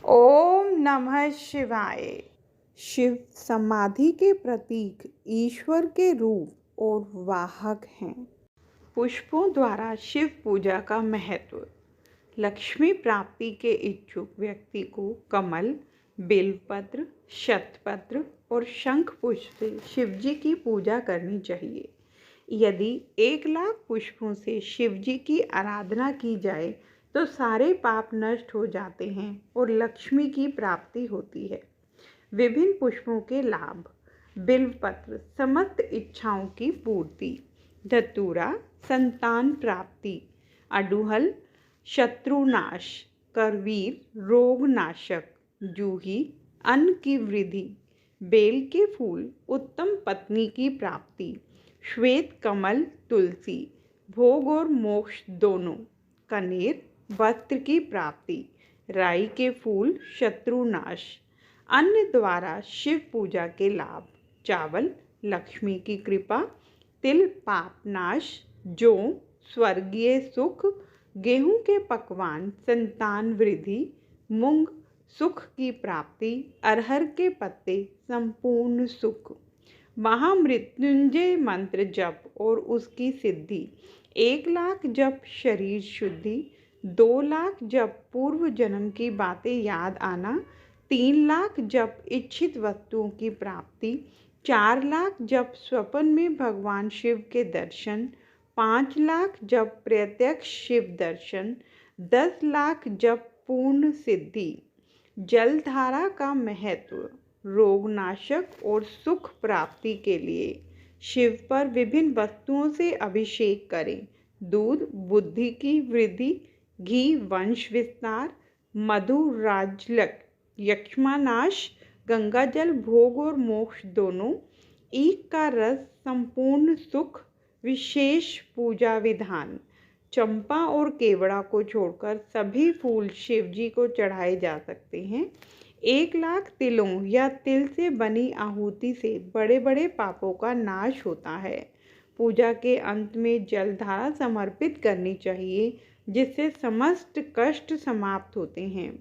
ओम नमः शिवाय। शिव समाधि के प्रतीक, ईश्वर के रूप और वाहक हैं। पुष्पों द्वारा शिव पूजा का महत्व। लक्ष्मी प्राप्ति के इच्छुक व्यक्ति को कमल, बेलपत्र, शतपत्र और शंख पुष्प से शिवजी की पूजा करनी चाहिए। यदि 1,00,000 पुष्पों से शिवजी की आराधना की जाए तो सारे पाप नष्ट हो जाते हैं और लक्ष्मी की प्राप्ति होती है। विभिन्न पुष्पों के लाभ। बिल्वपत्र समस्त इच्छाओं की पूर्ति। धतूरा संतान प्राप्ति। अड़हुल शत्रुनाश। करवीर रोगनाशक। जूही अन्न की वृद्धि। बेल के फूल उत्तम पत्नी की प्राप्ति। श्वेत कमल तुलसी भोग और मोक्ष दोनों। कनेर वस्त्र की प्राप्ति। राई के फूल शत्रुनाश। अन्न द्वारा शिव पूजा के लाभ। चावल लक्ष्मी की कृपा। तिल पाप नाश। जौ स्वर्गीय सुख। गेहूं के पकवान संतान वृद्धि। मूंग सुख की प्राप्ति। अरहर के पत्ते संपूर्ण सुख। महामृत्युंजय मंत्र जप और उसकी सिद्धि। 1,00,000 जप शरीर शुद्धि। 2,00,000 जप पूर्व जन्म की बातें याद आना। 3,00,000 जप इच्छित वस्तुओं की प्राप्ति। 4,00,000 जप स्वप्न में भगवान शिव के दर्शन। 5,00,000 जप प्रत्यक्ष शिव दर्शन। 10,00,000 जप पूर्ण सिद्धि। जलधारा का महत्व। रोगनाशक और सुख प्राप्ति के लिए शिव पर विभिन्न वस्तुओं से अभिषेक करें। दूध बुद्धि की वृद्धि। घी वंश विस्तार। मधु राजलक यक्षमानाश। गंगा जल भोग और मोक्ष दोनों। ईख का रस संपूर्ण सुख। विशेष पूजा विधान। चंपा और केवड़ा को छोड़कर सभी फूल शिवजी को चढ़ाए जा सकते हैं। 1,00,000 तिलों या तिल से बनी आहुति से बड़े बड़े पापों का नाश होता है। पूजा के अंत में जलधारा समर्पित करनी चाहिए, जिससे समस्त कष्ट समाप्त होते हैं।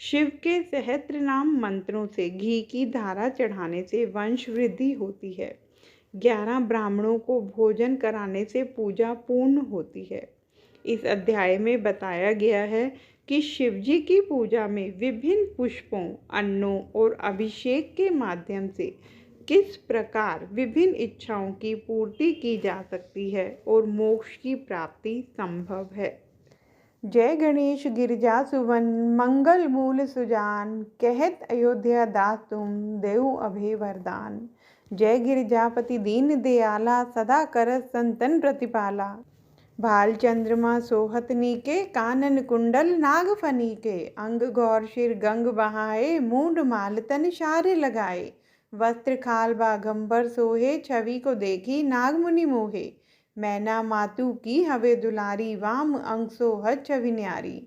शिव के सहस्त्र नाम मंत्रों से घी की धारा चढ़ाने से वंश वृद्धि होती है। 11 ब्राह्मणों को भोजन कराने से पूजा पूर्ण होती है। इस अध्याय में बताया गया है कि शिवजी की पूजा में विभिन्न पुष्पों, अन्नों और अभिषेक के माध्यम से किस प्रकार विभिन्न इच्छाओं की पूर्ति की जा सकती है और मोक्ष की प्राप्ति संभव है। जय गणेश गिरिजा सुवन मंगल मूल सुजान। कहत अयोध्या दास तुम देहु अभय वरदान। जय गिरिजापति दीन दयाला सदा करत संतन प्रतिपाला। भाल चंद्रमा सोहत नीके कानन कुंडल नाग फनीके। अंग गौर शिर गंग बहाए मूंड माल तन शारे लगाए। वस्त्र खाल बाघंबर सोहे छवि को देखी नाग मुनि मोहे। मैना मातु की हवे दुलारी वाम अंग सोहत छवि न्यारी।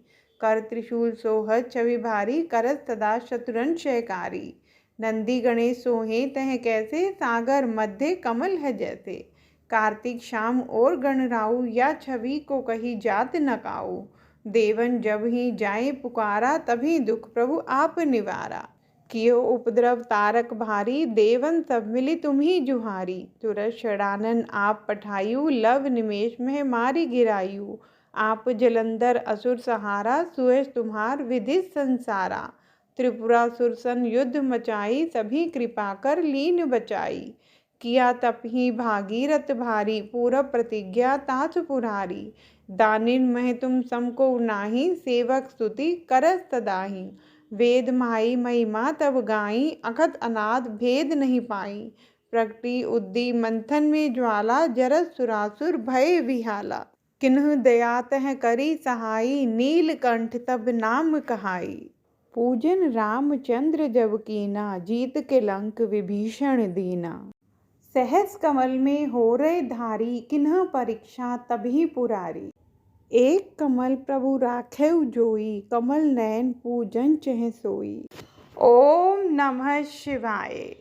कर त्रिशूल सोहत छवि भारी करत सदा शत्रुन शयकारी। नंदी गणेश सोहे तह कैसे सागर मध्य कमल है जैसे। कार्तिक शाम और गणराऊ या छवि को कही जात न काऊ। देवन जब ही जाए पुकारा तभी दुख प्रभु आप निवारा। कियो उपद्रव तारक भारी देवन सब मिली तुम्ही जुहारी। तुरत षडानन आप पठायु लव निमेष में मारी गिरायु। आप जलंधर असुर सहारा सुयश तुम्हार विधि संसारा। त्रिपुरा सुरसन युद्ध मचाई सभी कृपा कर लीन बचाई। किया तप ही भागीरथ भारी पूरब प्रतिज्ञा ताच पुरारी। दानिन मह तुम समको नाही सेवक स्तुति करस तदाही। वेद माई महिमा तब गाई अखत अनाद भेद नहीं पाई। प्रगति उद्दी मंथन में ज्वाला जरस सुरासुर भय विहाला। किन्ह दया तह करी सहाई नीलकंठ तब नाम कहाई। पूजन रामचंद्र जब कीना जीत के लंक विभीषण दीना। सहस कमल में हो रहे धारी किन्ह परीक्षा तभी पुरारी। एक कमल प्रभु राखेउ जोई कमल नयन पूजन चह सोई। ओम नमः शिवाय।